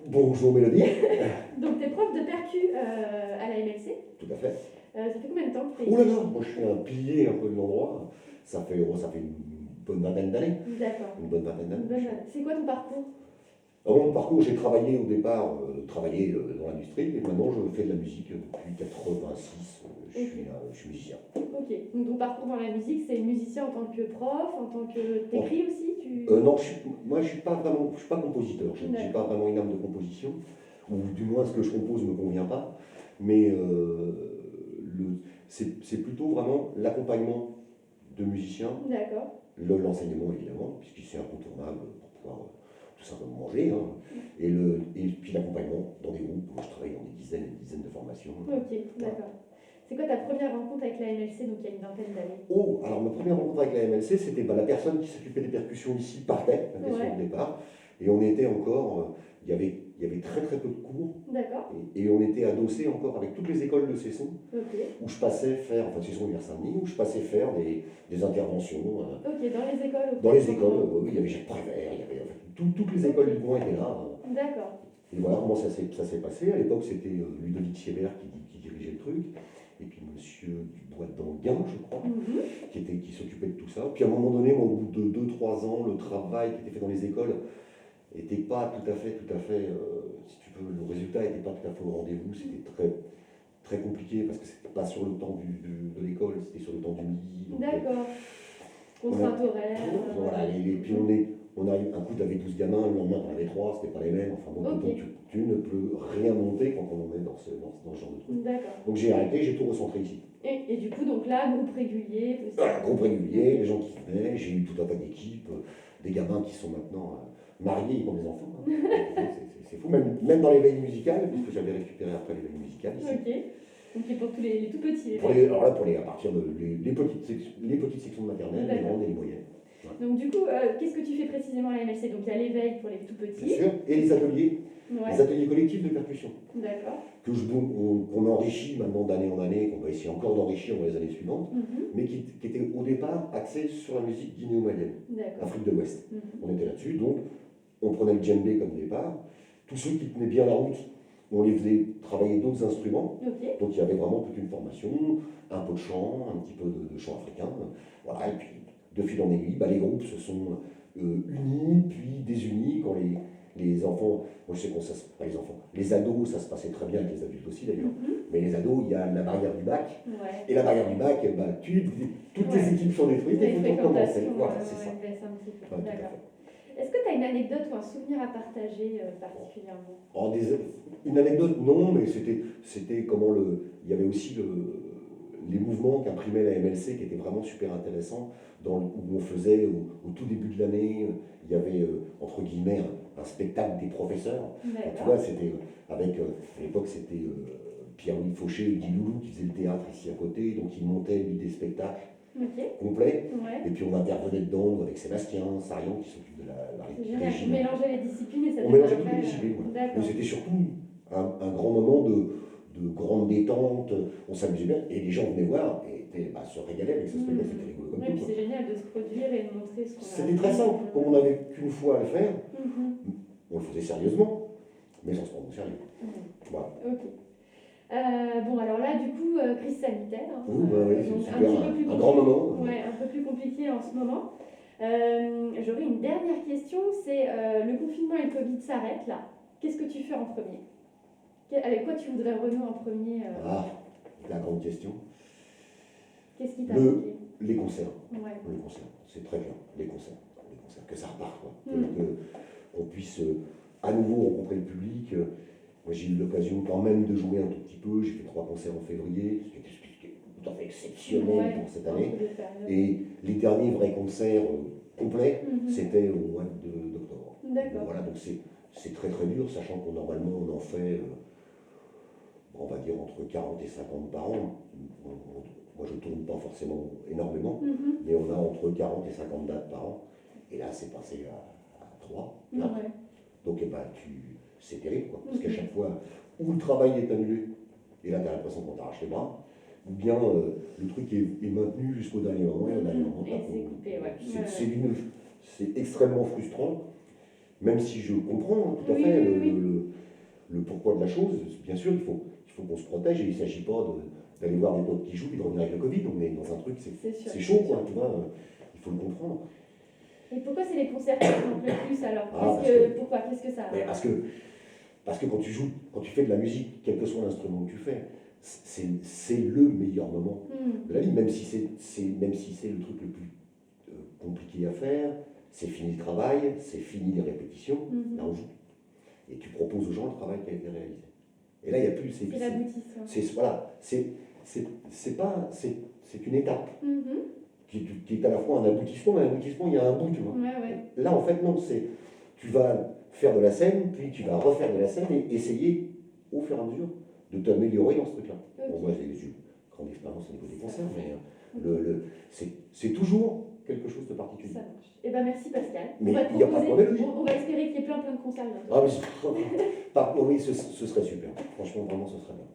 Bonjour Mélodie. Donc, tu es prof de percu à la MLC. Tout à fait. Ça fait combien de temps que tu es Ouh là ici? là, moi je suis un pilier un peu de l'endroit. Ça fait une bonne vingtaine d'années. D'accord. Une bonne vingtaine Une d'années. bonne- C'est quoi ton parcours? Dans mon parcours, j'ai travaillé au départ, dans l'industrie, et maintenant je fais de la musique depuis 86. Je suis musicien. Ok. Donc, ton parcours dans la musique, c'est musicien en tant que prof, en tant que. T'écris aussi Non, moi je suis pas vraiment, je suis pas compositeur. J'ai D'accord. pas vraiment une âme de composition, ou du moins ce que je compose ne me convient pas. Mais c'est plutôt vraiment l'accompagnement de musiciens. D'accord. L'enseignement évidemment, puisque c'est incontournable pour pouvoir tout simplement manger, hein. Et puis l'accompagnement dans des groupes où je travaille dans des dizaines et des dizaines de formations. Ok, d'accord. C'est quoi ta première rencontre avec la MLC, donc il y a une vingtaine d'années? Oh, alors ma première rencontre avec la MLC, c'était la personne qui s'occupait des percussions ici partait, la question Ouais. de départ, et on était encore, il y avait très très peu de cours, D'accord. et on était adossé encore avec toutes les écoles de Cesson, Ok. où je passais faire, enfin Cesson vers Saint-Denis, où je passais faire des interventions. Ok, dans les écoles. Dans les écoles, oui, il y avait Jacques Prévert, il y avait toutes les écoles du coin étaient là. D'accord. Et voilà comment ça s'est passé. À l'époque, c'était Ludovic Siebert qui dirigeait le truc, et puis Monsieur Dubois d'Anguin, je crois, qui s'occupait de tout ça. Puis à un moment donné, moi, au bout de 2-3 ans, le travail qui était fait dans les écoles n'était pas tout à fait, si tu veux, le résultat n'était pas tout à fait au rendez-vous. C'était très compliqué parce que c'était pas sur le temps de l'école, c'était sur le temps du midi. Donc, D'accord. Contrainte horaire. voilà, et puis on a un coup, tu avais 12 gamins, le lendemain, tu en avais 3, c'était pas les mêmes. Enfin, bon, Ok. donc tu ne peux rien monter quand on est dans ce genre de truc. D'accord. Donc j'ai arrêté, j'ai tout recentré ici. Et du coup, donc là, groupe régulier, tout ça. Voilà, groupe régulier, les gens qui venaient, j'ai eu tout un tas d'équipes, des gamins qui sont maintenant mariés, ils ont des enfants. Hein. C'est fou, même dans les veilles musicales, puisque j'avais récupéré après les veilles musicales ici. Ok. Donc c'est pour tous les tout petits. Alors là, à partir de les petites sections de maternelle, les grandes et les moyennes. Ouais. Donc du coup, qu'est-ce que tu fais précisément à la MLC? Donc il y a l'éveil pour les tout petits. Bien sûr, et les ateliers collectifs de percussion. D'accord. Qu'on enrichit maintenant d'année en année, qu'on va essayer encore d'enrichir dans les années suivantes, mais qui était au départ axé sur la musique guinéo-malienne, Afrique de l'Ouest. On était là-dessus, donc on prenait le djembé comme départ. Tous ceux qui tenaient bien la route, on les faisait travailler d'autres instruments. Donc il y avait vraiment toute une formation, un peu de chant, un petit peu de chant africain. Voilà, et puis de fil en aiguille, les groupes se sont unis, puis désunis quand les enfants, moi je sais pas les enfants, les ados, ça se passait très bien avec les adultes aussi d'ailleurs, mais les ados, il y a la barrière du bac, et la barrière du bac, toutes les équipes sont détruites et il faut recommencer. Voilà, c'est ça. D'accord. Est-ce que tu as une anecdote ou un souvenir à partager particulièrement? Une anecdote, non, mais c'était comment il y avait aussi les mouvements qu'imprimait la MLC qui étaient vraiment super intéressants, où on faisait au tout début de l'année, il y avait entre guillemets un spectacle des professeurs. Alors, tu vois, c'était à l'époque c'était Pierre-Louis Fauché et Guy Loulou qui faisaient le théâtre ici à côté, donc ils montaient des spectacles complets, et puis on intervenait dedans avec Sébastien Sarian qui s'occupe de la régie. On mélangeait les disciplines et ça on mélangeait toutes les disciplines. Mais c'était surtout un grand moment de grande détente, on s'amusait bien, et les gens venaient voir et se régalaient avec ce spectacle, c'était rigolo comme tout. C'est génial de se produire et de montrer ce qu'on a. C'était très simple, comme on n'avait qu'une fois à le faire, on le faisait sérieusement, mais sans se prendre au sérieux. Voilà. Ok. Bon, alors là, du coup, crise sanitaire. Oui, c'est super, un grand moment. Ouais, un peu plus compliqué en ce moment. J'aurais une dernière question, c'est le confinement et le Covid s'arrêtent là. Qu'est-ce que tu fais en premier? Avec quoi tu voudrais renouer en premier La grande question. Qu'est-ce qui t'a manqué? Les concerts. Ouais. Les concerts, c'est très clair. Les concerts, que ça reparte, quoi. Qu'on puisse à nouveau rencontrer le public. Moi, j'ai eu l'occasion quand même de jouer un tout petit peu. J'ai fait 3 concerts en février, ce qui était tout à fait exceptionnel pour cette année. Et les derniers vrais concerts complets, c'était au mois d'octobre. D'accord. Voilà, donc c'est très très dur, sachant qu'on normalement on en fait, on va dire entre 40 et 50 par an. Moi je ne tourne pas forcément énormément, mais on a entre 40 et 50 dates par an. Et là c'est passé à 3, 4. Donc c'est terrible, quoi, parce qu'à chaque fois où le travail est annulé, et là tu as l'impression qu'on t'arrache les bras, ou bien le truc est maintenu jusqu'au dernier moment, et au dernier moment, c'est coupé, c'est extrêmement frustrant. même si je comprends tout à fait le pourquoi de la chose, bien sûr, il faut qu'on se protège et il ne s'agit pas d'aller voir des potes qui jouent et de revenir avec le Covid. On est dans un truc, c'est chaud, quoi, tu vois, il faut le comprendre. Et pourquoi c'est les concerts qui te manquent le plus alors? Pourquoi? Qu'est-ce que ça a? Parce que quand tu fais de la musique, quel que soit l'instrument que tu fais, c'est le meilleur moment de la vie, même si c'est le truc le plus compliqué à faire, c'est fini le travail, c'est fini les répétitions, là on joue. Et tu proposes aux gens le travail qui a été réalisé. Et là, il n'y a plus... C'est l'aboutissement. C'est une étape qui est à la fois un aboutissement, mais un aboutissement, il y a un bout, tu vois. Là, en fait, non, tu vas faire de la scène, puis tu vas refaire de la scène et essayer, au fur et à mesure, de t'améliorer dans ce truc-là. Bon, moi, j'ai eu une grande expérience au niveau des concerts, mais c'est toujours quelque chose de particulier. Ça marche. Eh ben merci Pascal. Mais il n'y a pas de problème. On va espérer qu'il y ait plein de concerts bientôt. Ah, mais, oui, ce serait super. Franchement, vraiment, ce serait bien.